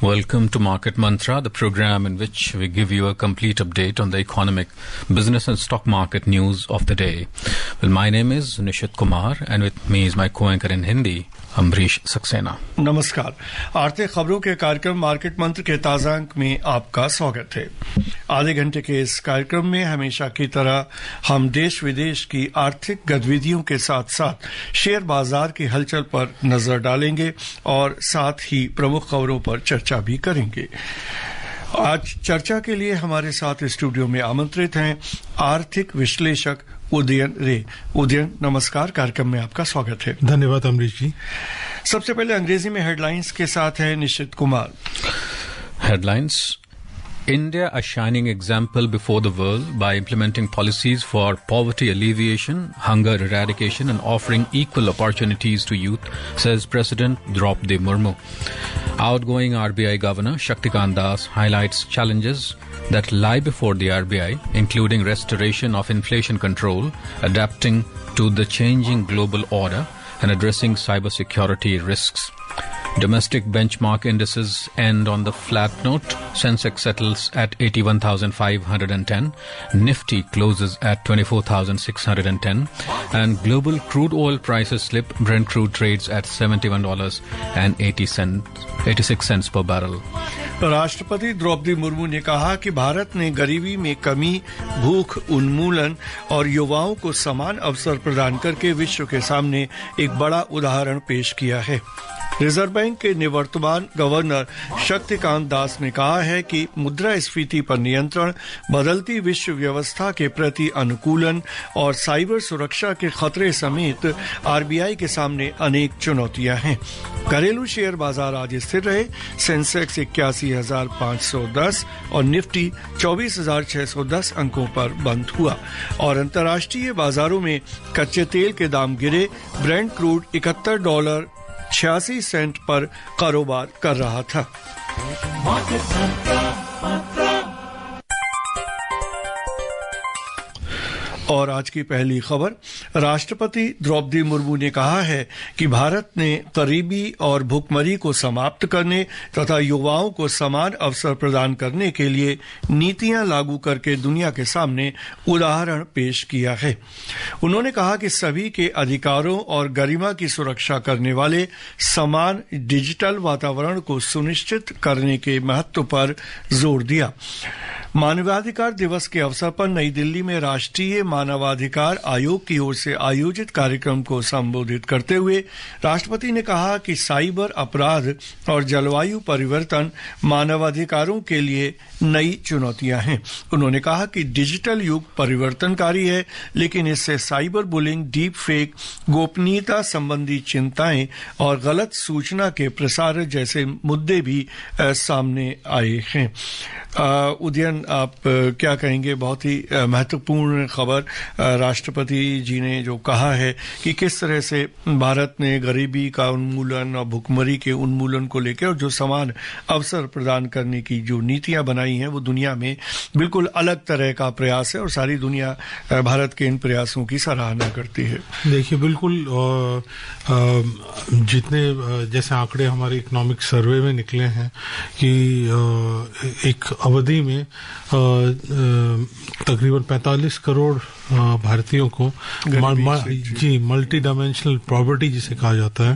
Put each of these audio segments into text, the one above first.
Welcome to Market Mantra, the program in which we give you a complete update on the economic, business and stock market news of the day. Well, my name is Nishit Kumar and with me is my co-anchor in Hindi, Ambarish Saxena. नमस्कार। आर्थिक खबरों के कार्यक्रम market मंत्र के ताजा अंक में आपका स्वागत है। आधे घंटे के इस कार्यक्रम में हमेशा की तरह हम देश विदेश की आर्थिक गतिविधियों के साथ साथ शेयर बाजार की हलचल पर नजर डालेंगे और साथ ही प्रमुख खबरों पर चर्चा भी करेंगे। आज चर्चा के लिए हमारे साथ स्टूडियो में आमंत्रित हैं आर्थिक विश्लेषक उदयन रे। उदयन, नमस्कार, कार्यक्रम में आपका स्वागत है। धन्यवाद अमरीश जी। सबसे पहले अंग्रेजी में हेडलाइंस के साथ है निश्चित Kumar. Headlines: India a shining example before the world by implementing policies for poverty alleviation, hunger eradication and offering equal opportunities to youth, says President Draupadi Murmu. Outgoing RBI Governor Shaktikant Das highlights challenges that lie before the RBI, including restoration of inflation control, adapting to the changing global order, and addressing cybersecurity risks. Domestic benchmark indices end on the flat note. Sensex settles at 81,510. Nifty closes at 24,610. And global crude oil prices slip. Brent crude trades at $71.86 per barrel. राष्ट्रपति द्रौपदी मुर्मू ने कहा कि भारत ने गरीबी में कमी, भूख उन्मूलन और युवाओं को समान अवसर प्रदान करके विश्व के सामने एक बड़ा उदाहरण पेश किया है। रिजर्व बैंक के निवर्तमान गवर्नर शक्तिकांत दास ने कहा है कि मुद्रास्फीति पर नियंत्रण, बदलती विश्व व्यवस्था के प्रति अनुकूलन और साइबर सुरक्षा के खतरे समेत आरबीआई के सामने अनेक चुनौतियां हैं। घरेलू शेयर बाजार आज स्थिर रहे। सेंसेक्स 81,510 और निफ्टी 24,610 अंकों पर बंद हुआ और अंतर्राष्ट्रीय बाजारों में कच्चे तेल के दाम गिरे। ब्रेंट क्रूड $71.86 पर कारोबार कर रहा था। और आज की पहली खबर, राष्ट्रपति द्रौपदी मुर्मू ने कहा है कि भारत ने गरीबी और भुखमरी को समाप्त करने तथा युवाओं को समान अवसर प्रदान करने के लिए नीतियां लागू करके दुनिया के सामने उदाहरण पेश किया है। उन्होंने कहा कि सभी के अधिकारों और गरिमा की सुरक्षा करने वाले समान डिजिटल वातावरण को सुनिश्चित करने के महत्व पर जोर दिया। मानवाधिकार दिवस के अवसर पर नई दिल्ली में राष्ट्रीय मानवाधिकार आयोग की ओर से आयोजित कार्यक्रम को संबोधित करते हुए राष्ट्रपति ने कहा कि साइबर अपराध और जलवायु परिवर्तन मानवाधिकारों के लिए नई चुनौतियां हैं। उन्होंने कहा कि डिजिटल युग परिवर्तनकारी है, लेकिन इससे साइबर बुलिंग, डीप फेक, गोपनीयता संबंधी चिंताएं और गलत सूचना के प्रसार जैसे मुद्दे भी सामने आए हैं। उदयन, आप क्या कहेंगे? बहुत ही महत्वपूर्ण खबर राष्ट्रपति जी ने जो कहा है कि किस तरह से भारत ने गरीबी का उन्मूलन और भुखमरी के उन्मूलन को लेकर और जो समान अवसर प्रदान करने की जो नीतियां बनाई हैं वो दुनिया में बिल्कुल अलग तरह का प्रयास है और सारी दुनिया भारत के इन प्रयासों की सराहना करती है। देखिए, बिल्कुल जितने जैसे आंकड़े हमारे इकोनॉमिक सर्वे में निकले हैं कि एक अवधि में तकरीबन 45 करोड़ भारतीयों को मल्टी डायमेंशनल पॉवर्टी जिसे कहा जाता है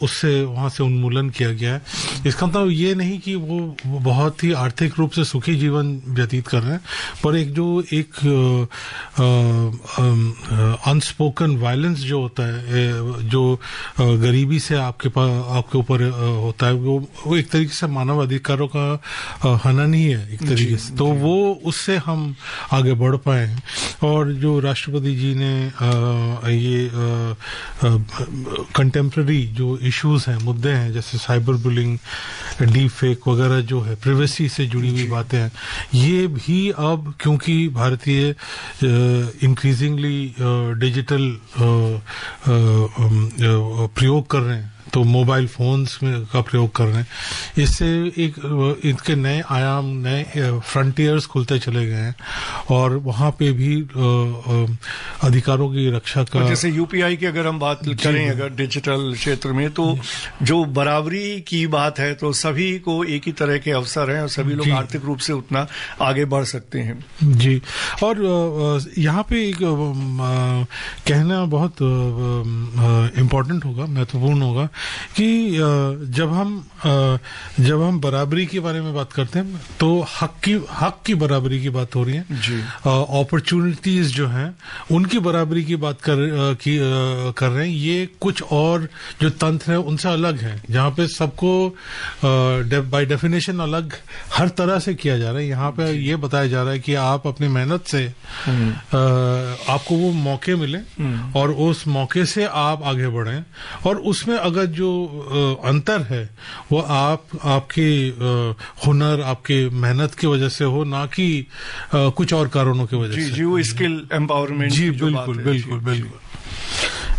उससे वहां से उन्मूलन किया गया है। इसका मतलब ये नहीं कि वो बहुत ही आर्थिक रूप से सुखी जीवन व्यतीत कर रहे हैं, पर एक अनस्पोकन वायलेंस जो होता है, जो गरीबी से आपके ऊपर होता है, वो एक तरीके से मानव अधिकारों का हनन ही है एक तरीके से। तो वो उससे हम आगे बढ़ पाए हैं। और जो राष्ट्रपति जी ने ये कंटेम्प्रेरी जो इश्यूज हैं, मुद्दे हैं, जैसे साइबर बुलिंग, डीप फेक वगैरह जो है, प्राइवेसी से जुड़ी हुई बातें हैं, ये भी अब क्योंकि भारतीय इंक्रीजिंगली डिजिटल प्रयोग कर रहे हैं, तो मोबाइल फोन्स में का प्रयोग कर रहे हैं, इससे एक इनके नए आयाम, नए फ्रंटियर्स खुलते चले गए हैं और वहाँ पे भी अधिकारों की रक्षा का, जैसे यूपीआई की अगर हम बात करें अगर डिजिटल क्षेत्र में, तो जो बराबरी की बात है तो सभी को एक ही तरह के अवसर हैं और सभी लोग आर्थिक रूप से उतना आगे बढ़ सकते हैं। जी, और यहाँ पे एक कहना बहुत इम्पोर्टेंट होगा, महत्वपूर्ण होगा कि जब हम बराबरी के बारे में बात करते हैं तो हक की बराबरी की बात हो रही है जी। अपॉर्चुनिटीज जो हैं उनकी बराबरी की बात कर रहे हैं। ये कुछ और जो तंत्र है उनसे अलग है, जहाँ पे सबको बाय डेफिनेशन अलग हर तरह से किया जा रहा है। यहाँ पे ये बताया जा रहा है कि आप अपनी मेहनत से आपको वो मौके मिले और उस मौके से आप आगे बढ़ें, और उसमें अगर जो अंतर है वो आपके हुनर, आपके मेहनत की वजह से हो, ना कि कुछ और कारणों की वजह से। जी, वो स्किल एम्पावरमेंट। जी, बिल्कुल।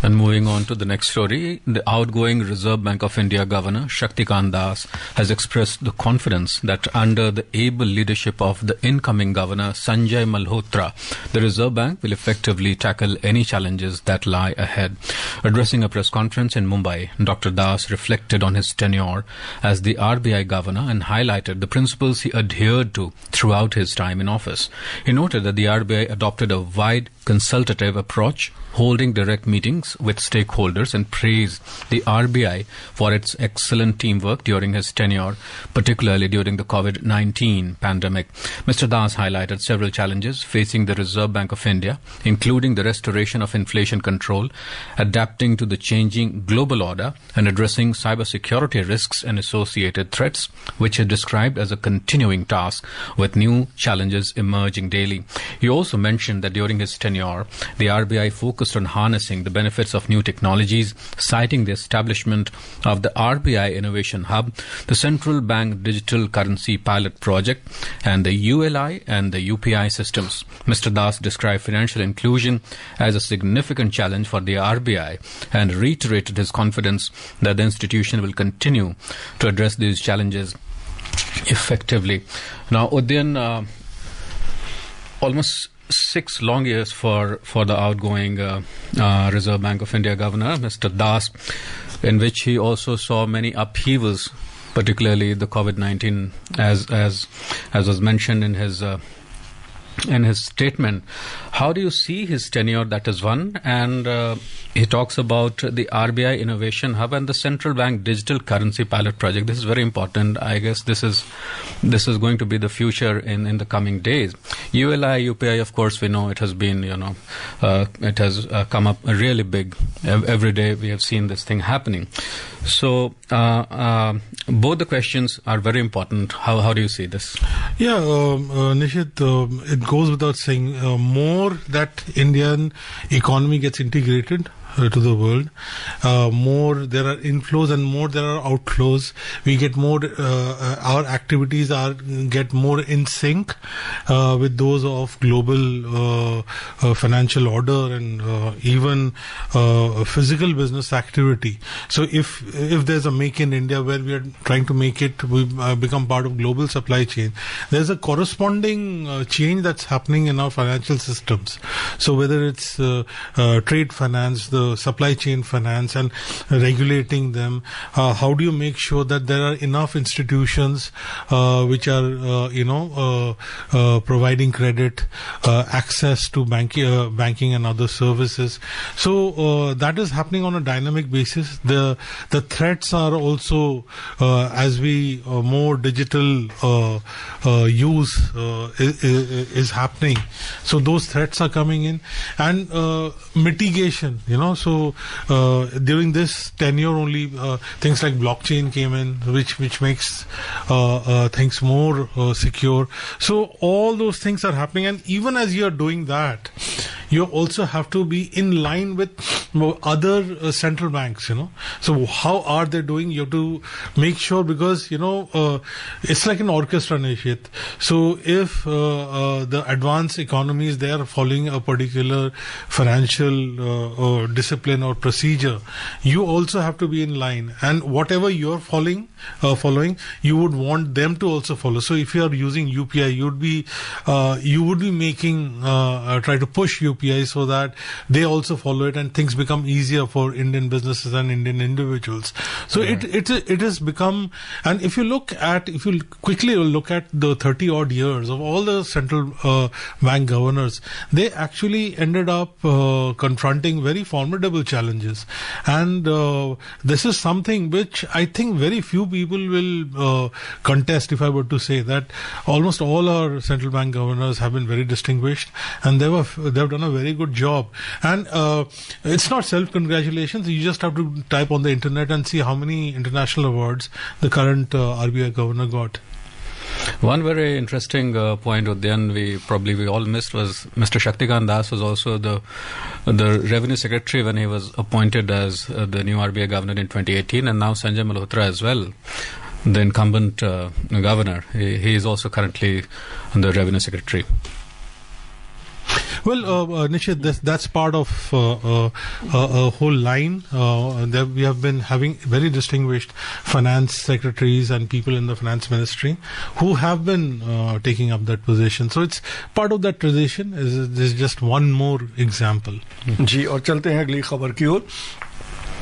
And moving on to the next story, the outgoing Reserve Bank of India Governor Shaktikant Das has expressed the confidence that under the able leadership of the incoming Governor Sanjay Malhotra, the Reserve Bank will effectively tackle any challenges that lie ahead. Addressing a press conference in Mumbai, Dr. Das reflected on his tenure as the RBI Governor and highlighted the principles he adhered to throughout his time in office. He noted that the RBI adopted a wide consultative approach, holding direct meetings with stakeholders, and praised the RBI for its excellent teamwork during his tenure, particularly during the COVID-19 pandemic. Mr. Das highlighted several challenges facing the Reserve Bank of India, including the restoration of inflation control, adapting to the changing global order, and addressing cybersecurity risks and associated threats, which he described as a continuing task with new challenges emerging daily. He also mentioned that during his tenure, the RBI focused on harnessing the benefits of new technologies, citing the establishment of the RBI Innovation Hub, the Central Bank Digital Currency Pilot Project, and the ULI and the UPI systems. Mr. Das described financial inclusion as a significant challenge for the RBI and reiterated his confidence that the institution will continue to address these challenges effectively. Now, Udyan, almost 6 long years for the outgoing Reserve Bank of India Governor, Mr. Das, in which he also saw many upheavals, particularly the COVID-19, as was mentioned in his statement. How do you see his tenure? That is one. And he talks about the RBI Innovation Hub and the Central Bank Digital Currency Pilot Project. This is very important. I guess this is going to be the future in the coming days. ULI, UPI, of course, we know it has been, it has come up really big. Every day we have seen this thing happening. So both the questions are very important. How do you see this? Yeah, Nishit, it goes without saying, more that Indian economy gets integrated to the world, more there are inflows and more there are outflows. We get more, our activities get more in sync with those of global financial order and even physical business activity. So if there's a Make in India where we are trying to make it, we become part of global supply chain, there's a corresponding change that's happening in our financial systems. So whether it's trade finance, the supply chain finance, and regulating them, how do you make sure that there are enough institutions which are providing credit, access to banking and other services. So that is happening on a dynamic basis. The threats are also, as we more digital use is happening, so those threats are coming in, and mitigation, So during this tenure only, things like blockchain came in, which makes things more secure. So all those things are happening, and even as you are doing that, you also have to be in line with other central banks, So how are they doing? You have to make sure, because, it's like an orchestra, Nishit. So if the advanced economies, they are following a particular financial discipline or procedure, you also have to be in line. And whatever you're following, you would want them to also follow. So if you are using UPI, you would be making, try to push UPI so that they also follow it, and things become easier for Indian businesses and Indian individuals. So it has become, and if you quickly look at the 30 odd years of all the central bank governors, they actually ended up confronting very formidable challenges. And this is something which I think very few people will contest, if I were to say that almost all our central bank governors have been very distinguished, and they've done a very good job. And it's not self-congratulations. You just have to type on the internet and see how many international awards the current RBI governor got. One very interesting point, Udyan, we all missed was Mr. Shaktikant Das was also the Revenue Secretary when he was appointed as the new RBI governor in 2018, and now Sanjay Malhotra as well, the incumbent governor. He is also currently the Revenue Secretary. Well, Nishit, that's part of a whole line. That we have been having very distinguished finance secretaries and people in the finance ministry who have been taking up that position. So it's part of that tradition. This is just one more example. जी, और चलते हैं अगली खबर की ओर।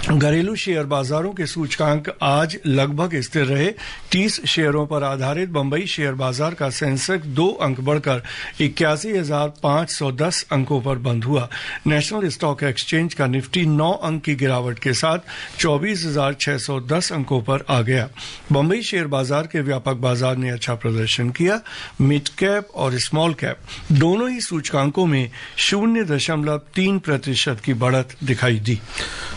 घरेलू share बाजारों के सूचकांक आज लगभग स्थिर रहे। 30 शेयरों पर आधारित बंबई शेयर बाजार का सेंसेक्स 2 अंक बढ़कर 81,510 अंकों पर बंद हुआ। नेशनल स्टॉक एक्सचेंज का निफ्टी 9 अंक की गिरावट के साथ 24,610 अंकों पर आ गया। बंबई शेयर बाजार के व्यापक बाजार ने अच्छा प्रदर्शन किया। मिड कैप और स्मॉल कैप दोनों ही सूचकांकों में 0.3% की बढ़त दिखाई दी।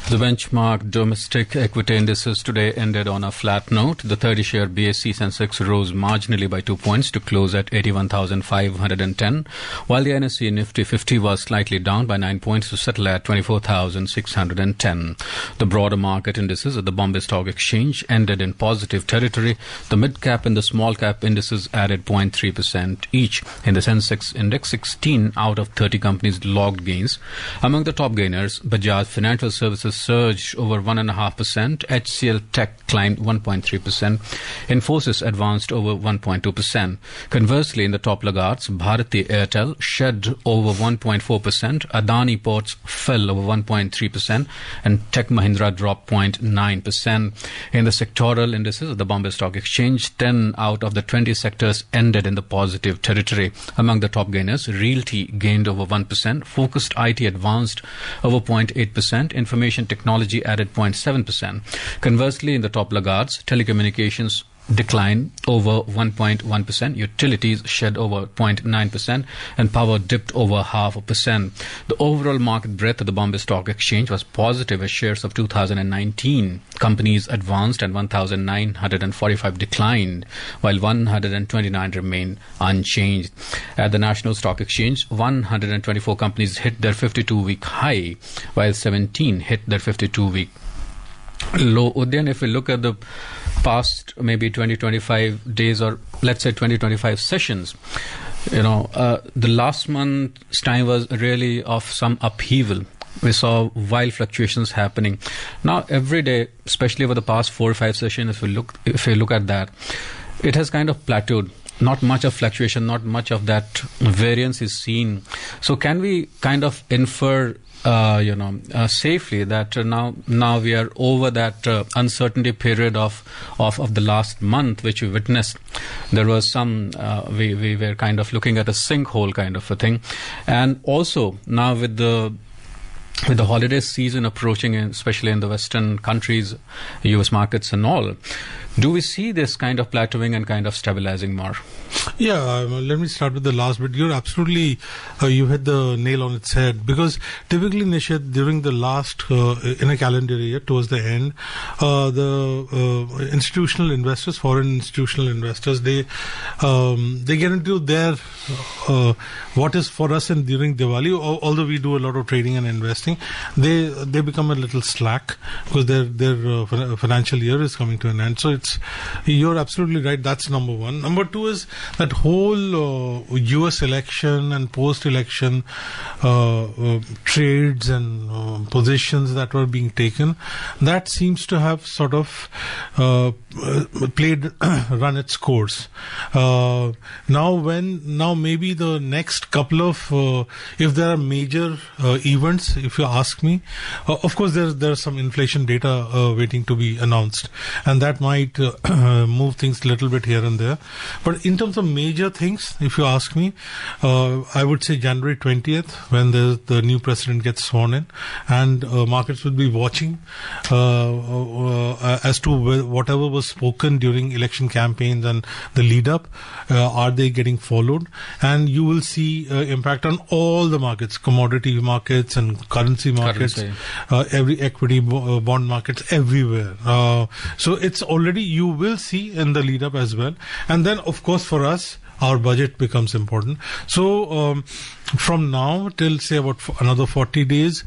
The benchmark domestic equity indices today ended on a flat note. The 30-share BSE Sensex rose marginally by 2 points to close at 81,510, while the NSE Nifty 50 was slightly down by 9 points to settle at 24,610. The broader market indices at the Bombay Stock Exchange ended in positive territory. The mid-cap and the small-cap indices added 0.3% each. In the Sensex index, 16 out of 30 companies logged gains. Among the top gainers, Bajaj Financial Services surged over 1.5%, HCL Tech climbed 1.3%, Infosys advanced over 1.2%. Conversely, in the top laggards, Bharti Airtel shed over 1.4%, Adani Ports fell over 1.3%, and Tech Mahindra dropped 0.9%. In the sectoral indices of the Bombay Stock Exchange, 10 out of the 20 sectors ended in the positive territory. Among the top gainers, Realty gained over 1%, Focused IT advanced over 0.8%, Information Technology added 0.7%. Conversely, in the top laggards, telecommunications declined over 1.1%, utilities shed over 0.9%, and power dipped over 0.5%. The overall market breadth of the Bombay Stock Exchange was positive as shares of 2019 companies advanced and 1,945 declined, while 129 remained unchanged. At the National Stock Exchange, 124 companies hit their 52-week high, while 17 hit their 52-week low. Udyan, if we look at the past maybe 20-25 days, or let's say 20-25 sessions, the last month's time was really of some upheaval. We saw wild fluctuations happening. Now every day, especially over the past 4 or 5 sessions, if we look at that, it has kind of plateaued. Not much of fluctuation, not much of that variance is seen. So can we kind of infer safely that now we are over that uncertainty period of the last month, which we witnessed? There was some we were kind of looking at a sinkhole kind of a thing, and also now with the holiday season approaching, especially in the Western countries, US markets and all, Do we see this kind of plateauing and kind of stabilizing more? Yeah, let me start with the last bit. You're absolutely, you hit the nail on its head, because typically, Nishit, during the last, in a calendar year, towards the end, the institutional investors, foreign institutional investors, they get into their, what is for us and during Diwali, although we do a lot of trading and investing, they become a little slack because their financial year is coming to an end. So you're absolutely right. That's number one. Number two is that whole US election and post-election trades and positions that were being taken, that seems to have sort of run its course. Now maybe the next couple of, if there are major events, if you ask me, of course there's some inflation data waiting to be announced, and that might move things a little bit here and there. But in terms of major things, if you ask me, I would say January 20th, when the new president gets sworn in, and markets will be watching as to whatever was spoken during election campaigns and the lead up, are they getting followed? And you will see impact on all the markets, commodity markets and currency markets, every equity bond markets, everywhere. So it's already, you will see in the lead up as well. And then, of course, for us, our budget becomes important. So from now till say about another 40 days,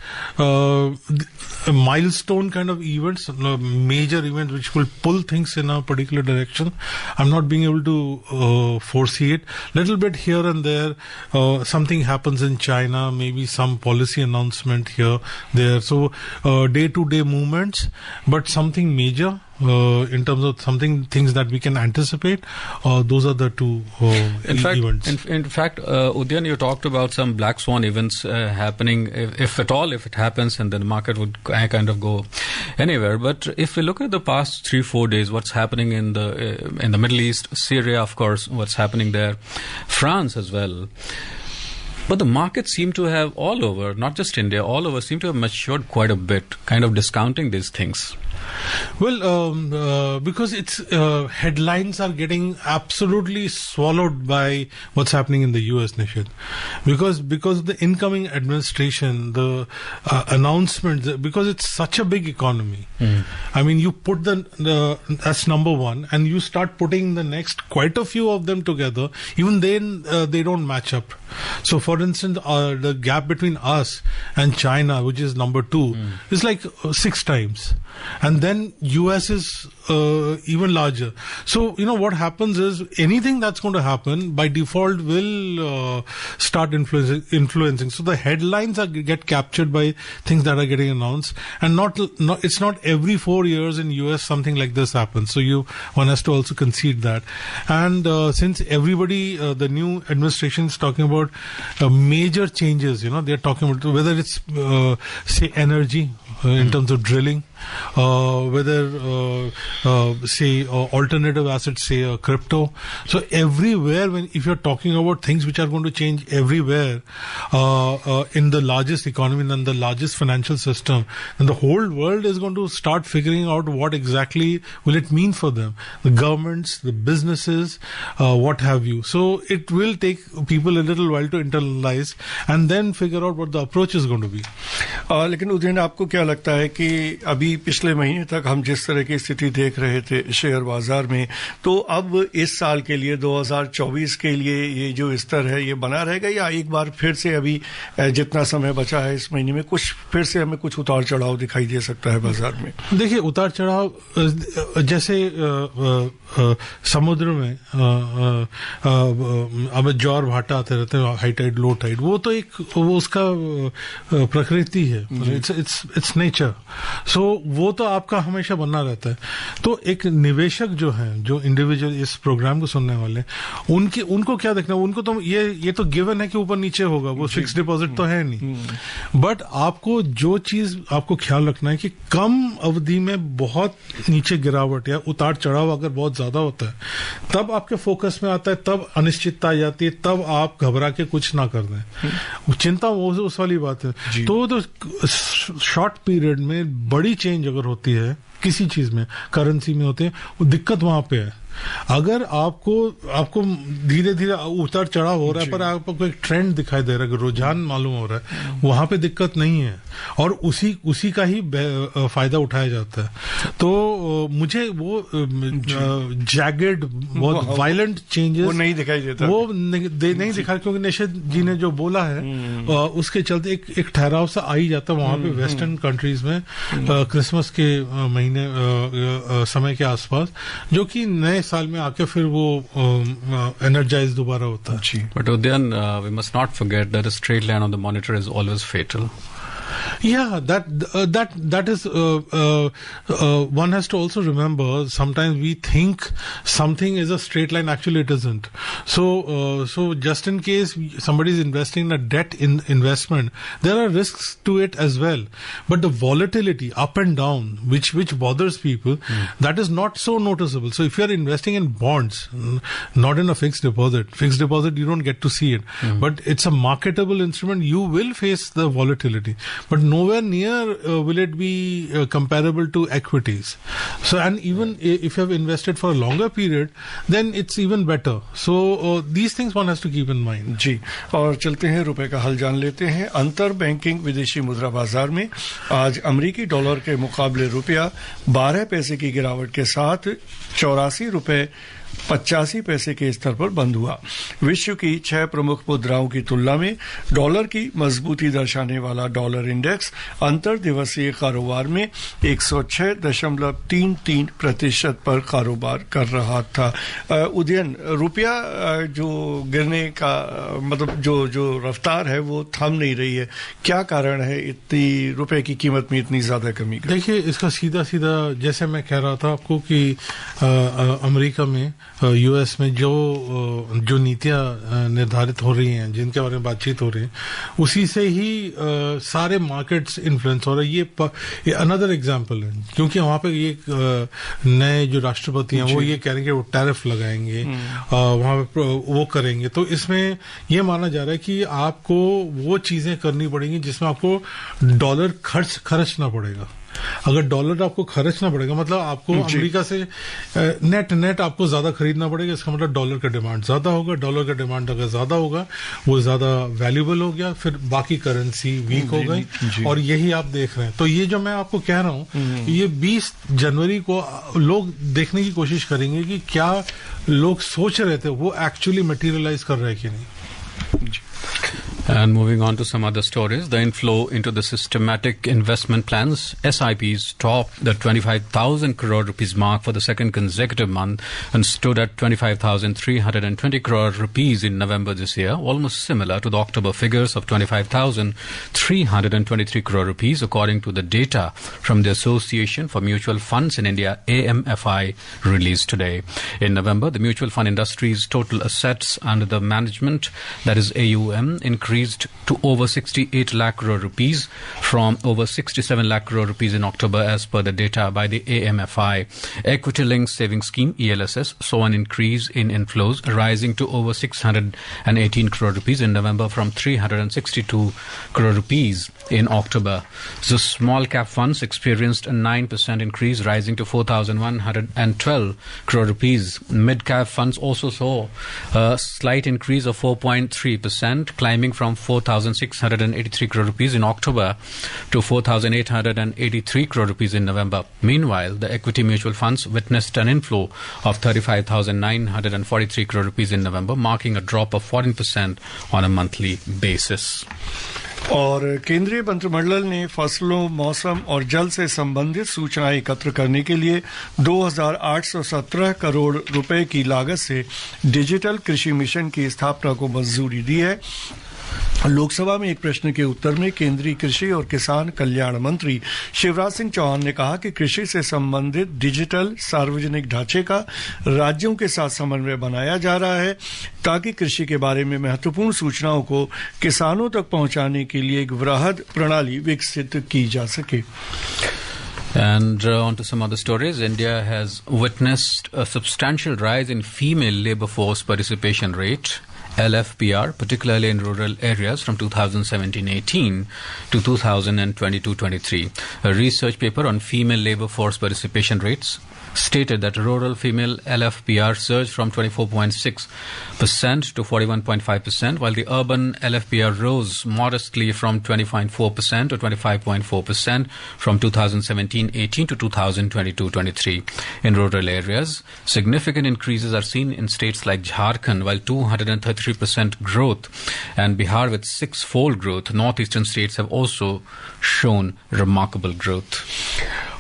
milestone kind of events, major events which will pull things in a particular direction, I'm not being able to foresee it. Little bit here and there, something happens in China, maybe some policy announcement here, there. So day-to-day movements, but something major in terms of things that we can anticipate, those are the two events. In fact, Udyan, you talked about some black swan events happening, if at all, if it happens, and then the market would kind of go anywhere. But if we look at the past 3-4 days, what's happening in the Middle East, Syria, of course, what's happening there, France as well. But the markets seem to have all over, not just India, all over, seem to have matured quite a bit, kind of discounting these things. Well, because its headlines are getting absolutely swallowed by what's happening in the US, Nishit. Because the incoming administration, the announcements, because it's such a big economy. I mean, you put that's number one, and you start putting the next quite a few of them together. Even then, they don't match up. So, for instance, the gap between us and China, which is number 2, is like 6 times. And then US is even larger. So, what happens is anything that's going to happen by default will start influencing. So the headlines get captured by things that are getting announced, and it's not every 4 years in US something like this happens. So one has to also concede that. And since everybody, the new administration is talking about major changes, they're talking about whether it's say energy in terms of drilling, whether say alternative assets, say crypto. So everywhere, if you're talking about things which are going to change everywhere in the largest economy and the largest financial system, and the whole world is going to start figuring out what exactly will it mean for them, the governments, the businesses, what have you. So it will take people a little while to internalize and then figure out what the approach is going to be. लेकिन उदयन, आपको क्या लगता है कि अभी पिछले महीने तक हम जिस तरह की स्थिति देख रहे थे शेयर बाजार में, तो अब इस साल के लिए 2024 के लिए ये जो स्तर है ये बना रहेगा, या एक बार फिर से अभी जितना समय बचा है इस महीने में कुछ फिर से हमें कुछ उतार चढ़ाव दिखाई दे सकता है बाजार में? देखिए, उतार चढ़ाव जैसे समुद्र में अब ज्वार भाटा आते रहते हैं, हाई टाइड लो टाइड, वो तो वो उसका प्रकृति है, इट्स नेचर. सो वो तो आपका हमेशा बना रहता है. तो एक निवेशक जो है, जो इंडिविजुअल इस प्रोग्राम को सुनने वाले, उनको क्या देखना, उनको तो ये तो गिवन है कि ऊपर नीचे होगा, वो फिक्स डिपॉजिट तो है नहीं. बट आपको जो चीज आपको ख्याल रखना है कि कम अवधि में बहुत नीचे गिरावट या उतार चढ़ाव अगर बहुत ज्यादा होता है, तब आपके फोकस में आता है, तब अनिश्चितता आ जाती है, तब आप घबरा के कुछ ना कर दें. चिंता उस वाली बात है. तो शॉर्ट पीरियड में बड़ी चेंज अगर होती है किसी चीज में, करेंसी में होते हैं, वो दिक्कत वहां पे है। अगर आपको धीरे धीरे उतार चढ़ाव हो रहा है, पर आपको एक ट्रेंड दिखाई दे रहा है, रुझान मालूम हो रहा है, वहां पे दिक्कत नहीं है और उसी का ही फायदा उठाया जाता है। तो मुझे वो जैगेड बहुत वायलेंट चेंजेस वो नहीं दिखाई देता, वो नहीं दिखा, क्योंकि निषेध जी ने जो बोला है उसके चलते एक ठहराव सा आ ही जाता है वहां पे वेस्टर्न कंट्रीज में क्रिसमस के महीने समय के आसपास, जो कि नए साल में आके फिर वो एनर्जाइज दोबारा होता है। But Udyan, we must not forget that a straight line on the monitor is always fatal. Yeah, that is one has to also remember, sometimes we think something is a straight line, actually it isn't. So just in case somebody is investing in a debt investment, there are risks to it as well. But the volatility up and down, which bothers people, that is not so noticeable. So if you are investing in bonds, not in a fixed deposit you don't get to see it. But it's a marketable instrument, you will face the volatility. But nowhere near will it be comparable to equities. So, and even if you have invested for a longer period, then it's even better. So these things one has to keep in mind. जी, और चलते हैं रुपए का हाल जान लेते हैं। अंतर banking विदेशी मुद्रा बाजार में आज अमेरिकी डॉलर के मुकाबले रुपया 12 पैसे की गिरावट के साथ 84 रुपए 85 पैसे के स्तर पर बंद हुआ। विश्व की 6 प्रमुख मुद्राओं की तुलना में डॉलर की मजबूती दर्शाने वाला डॉलर इंडेक्स अंतर दिवसीय कारोबार में 106.33% पर कारोबार कर रहा था। उदयन, रुपया जो गिरने का मतलब जो रफ्तार है वो थम नहीं रही है, क्या कारण है इतनी रुपए की कीमत में इतनी ज्यादा कमी का? देखिए, इसका सीधा जैसे मैं कह रहा था आपको कि अमेरिका में, यूएस में जो नीतियां निर्धारित हो रही हैं, जिनके बारे में बातचीत हो रही है, उसी से ही सारे मार्केट्स इन्फ्लुएंस हो रहे हैं। ये अनदर एग्जांपल है, क्योंकि वहां पे ये नए जो राष्ट्रपति हैं वो ये कह रहे हैं कि वो टैरिफ लगाएंगे, वहां पे वो करेंगे। तो इसमें ये माना जा रहा है कि आपको वो चीजें करनी पड़ेंगी जिसमें आपको डॉलर खर्चना पड़ेगा। अगर डॉलर आपको खर्चना पड़ेगा, मतलब आपको अमेरिका से नेट आपको ज्यादा खरीदना पड़ेगा, इसका मतलब डॉलर का डिमांड ज्यादा होगा। डॉलर का डिमांड अगर ज्यादा होगा, वो ज्यादा वैल्यूएबल हो गया, फिर बाकी करेंसी वीक हो गई, और यही आप देख रहे हैं। तो ये जो मैं आपको कह रहा हूं, ये 20 जनवरी को लोग देखने की कोशिश करेंगे कि क्या लोग सोच रहे थे वो एक्चुअली मटेरियलाइज कर रहे हैं कि नहीं। And moving on to some other stories, the inflow into the systematic investment plans, SIPs, topped the 25,000 crore rupees mark for the second consecutive month and stood at 25,320 crore rupees in November this year, almost similar to the October figures of 25,323 crore rupees, according to the data from the Association for Mutual Funds in India, AMFI, released today. In November, the mutual fund industry's total assets under the management, that is AUM, increased to over 68 lakh crore rupees from over 67 lakh crore rupees in October, as per the data by the AMFI. Equity linked savings scheme ELSS saw an increase in inflows, rising to over 618 crore rupees in November from 362 crore rupees in October. The small cap funds experienced a 9% increase, rising to 4,112 crore rupees. Mid cap funds also saw a slight increase of 4.3%, climbing from 4,683 crore rupees in October to 4,883 crore rupees in November. Meanwhile, the equity mutual funds witnessed an inflow of 35,943 crore rupees in November, marking a drop of 14% on a monthly basis. और केंद्रीय मंत्रिमंडल ने फसलों, मौसम और जल से संबंधित सूचनाएं एकत्र करने के लिए 2,817 करोड़ रुपए की लागत से डिजिटल कृषि मिशन की स्थापना को मंजूरी दी है। लोकसभा में एक प्रश्न के उत्तर में केंद्रीय कृषि और किसान कल्याण मंत्री शिवराज सिंह चौहान ने कहा कि कृषि से संबंधित डिजिटल सार्वजनिक ढांचे का राज्यों के साथ समन्वय बनाया जा रहा है, ताकि कृषि के बारे में महत्वपूर्ण सूचनाओं को किसानों तक पहुंचाने के लिए एक वृहद प्रणाली विकसित की जा सके। And on to some other stories. India has witnessed a substantial rise in female labor force participation rate. LFPR, particularly in rural areas from 2017-18 to 2022-23. A research paper on female labor force participation rates stated that rural female LFPR surged from 24.6% to 41.5%, while the urban LFPR rose modestly from 20.4% to 25.4% from 2017-18 to 2022-23. In rural areas, significant increases are seen in states like Jharkhand, while 233% growth, and Bihar with six-fold growth. Northeastern states have also shown remarkable growth.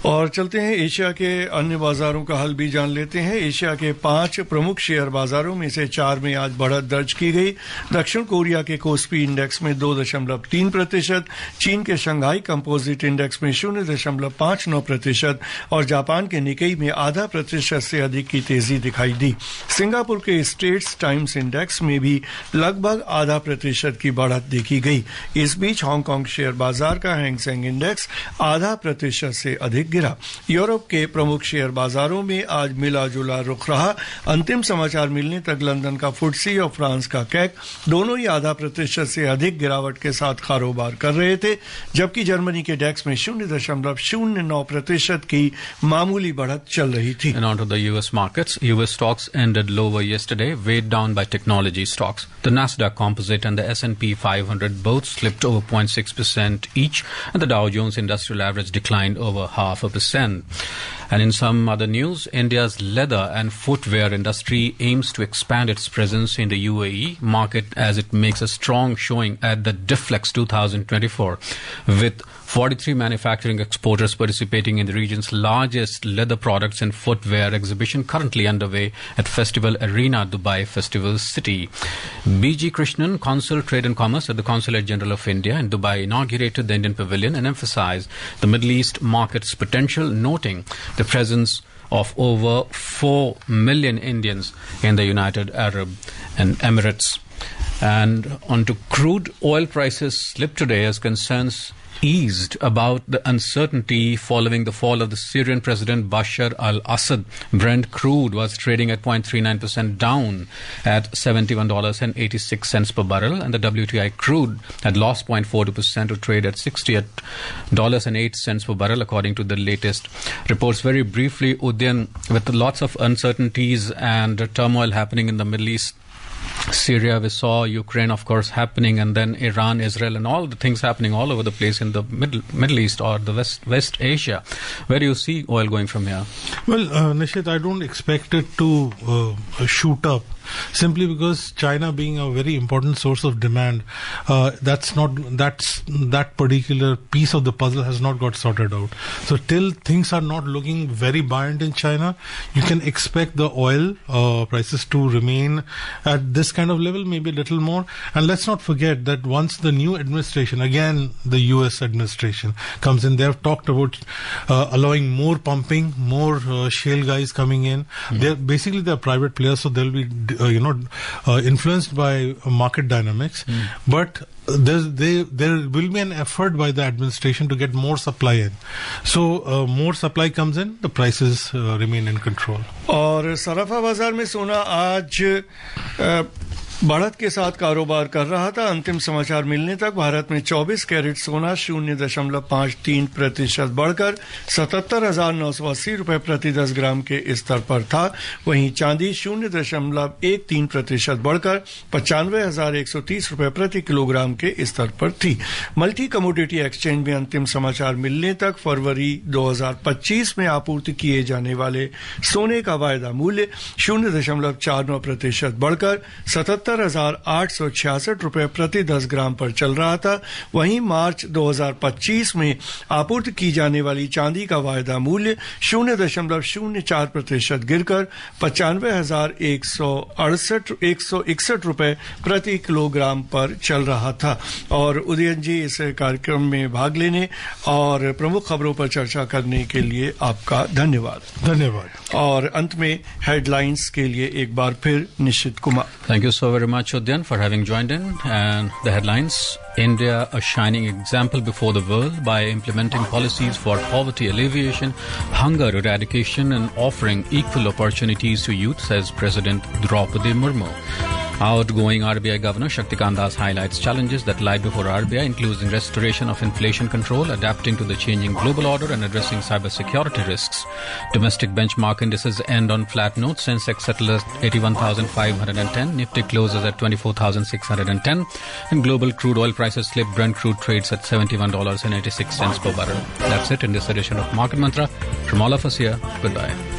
और चलते हैं Asia के अन्य बाजारों का हाल भी जान लेते हैं। एशिया के 5 प्रमुख शेयर बाजारों में से 4 में आज बढ़त दर्ज की गई। दक्षिण कोरिया के कोस्पी इंडेक्स में 2.3%, चीन के शंघाई कंपोजिट इंडेक्स में 0.59% और जापान के निकेई में 0.5% से अधिक की तेजी दिखाई दी। सिंगापुर के स्टेट्स टाइम्स इंडेक्स में भी लगभग 0.5% की बढ़त देखी गई। इस बीच हांगकांग शेयर बाजार का हैंगसेंग इंडेक्स 0.5% से अधिक गिरा। यूरोप के प्रमुख शेयर बाजारों में आज मिला जुला रुख रहा। अंतिम समाचार मिलने तक लंदन का फुटसी और फ्रांस का कैक दोनों ही 0.5% से अधिक गिरावट के साथ कारोबार कर रहे थे, जबकि जर्मनी के डेक्स में 0.09% की मामूली बढ़त चल रही थी। And on to the US markets. US stocks ended lower yesterday, weighed down by technology stocks. The Nasdaq Composite and the S&P 500 both slipped over 0.6% each, and the Dow Jones Industrial Average declined over 0.5%. And in some other news, India's leather and footwear industry aims to expand its presence in the UAE market as it makes a strong showing at the DIFLEX 2024, with 43 manufacturing exporters participating in the region's largest leather products and footwear exhibition currently underway at Festival Arena, Dubai Festival City. B.G. Krishnan, Consul Trade and Commerce at the Consulate General of India in Dubai, inaugurated the Indian Pavilion and emphasized the Middle East market's potential, noting the presence of over 4 million Indians in the United Arab Emirates. And on to crude oil prices slipped today as concerns eased about the uncertainty following the fall of the Syrian President Bashar al-Assad. Brent crude was trading at 0.39% down at $71.86 per barrel, and the WTI crude had lost 0.42% to trade at $68.08 per barrel, according to the latest reports. Very briefly, Udyan, with lots of uncertainties and turmoil happening in the Middle East, Syria, we saw Ukraine, of course, happening, and then Iran, Israel, and all the things happening all over the place in the Middle East or the West Asia. Where do you see oil going from here? Well, Nishit, I don't expect it to shoot up, simply because China being a very important source of demand, that particular piece of the puzzle has not got sorted out. So till things are not looking very buoyant in China, you can expect the oil prices to remain at this kind of level, maybe a little more. And let's not forget that once the new administration, again the US administration, comes in, they have talked about allowing more pumping, more shale guys coming in. Mm-hmm. They're private players, so they'll be influenced by market dynamics, but there will be an effort by the administration to get more supply in. So more supply comes in, the prices remain in control. और सराफा बाजार में सोना आज बढ़त के साथ कारोबार कर रहा था। अंतिम समाचार मिलने तक भारत में 24 कैरेट सोना 0.53% बढ़कर 77,980 रुपए प्रति 10 ग्राम के स्तर पर था। वहीं चांदी 0.13% बढ़कर 95,130 रुपए प्रति किलोग्राम के स्तर पर थी। मल्टी कमोडिटी एक्सचेंज में अंतिम समाचार मिलने तक फरवरी 2025 में आपूर्ति किए जाने वाले सोने का वायदा मूल्य 0.49% बढ़कर 77,866 रुपए प्रति 10 ग्राम पर चल रहा था। वहीं मार्च 2025 में आपूर्ति की जाने वाली चांदी का वायदा मूल्य 0.04% गिरकर 95,161 रुपए प्रति किलोग्राम पर चल रहा था। और उदयन जी, इस कार्यक्रम में भाग लेने और प्रमुख खबरों पर चर्चा करने के लिए आपका धन्यवाद। और अंत में हेडलाइंस के लिए एक बार फिर निश्चित Kumar. Thank you so very much, Udyan, for having joined in. And the headlines: India, a shining example before the world by implementing policies for poverty alleviation, hunger eradication, and offering equal opportunities to youth, says President Draupadi Murmu. Outgoing RBI Governor Shaktikant Das highlights challenges that lie before RBI, including restoration of inflation control, adapting to the changing global order, and addressing cybersecurity risks. Domestic benchmark indices end on flat notes. Sensex settles at 81,510, Nifty closes at 24,610, and global crude oil prices slip. Brent crude trades at $71.86 per barrel. That's it in this edition of Market Mantra. From all of us here, goodbye.